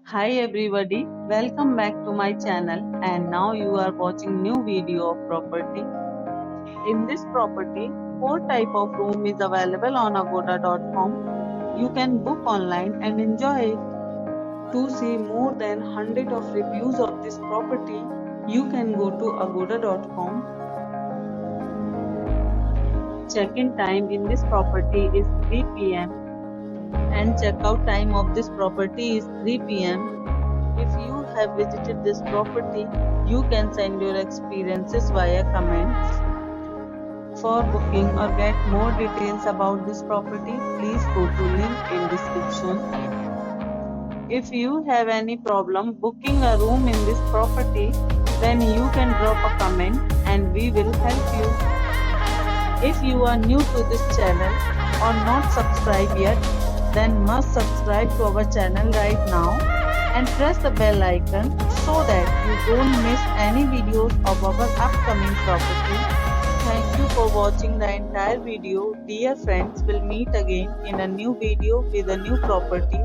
Hi everybody, welcome back to my channel and now you are watching new video of property. In this property, 4 type of room is available on agoda.com. You can book online and enjoy it. To see more than 100 of reviews of this property, you can go to agoda.com. Check-in time in this property is 3 p.m. and checkout time of this property is 3 p.m. If you have visited this property, you can send your experiences via comments. For booking or get more details about this property, please go to link in description. If you have any problem booking a room in this property, then you can drop a comment and we will help you. If you are new to this channel or not subscribed yet, then must subscribe to our channel right now and press the bell icon so that you don't miss any videos of our upcoming property. Thank you for watching the entire video. Dear friends, we'll meet again in a new video with a new property.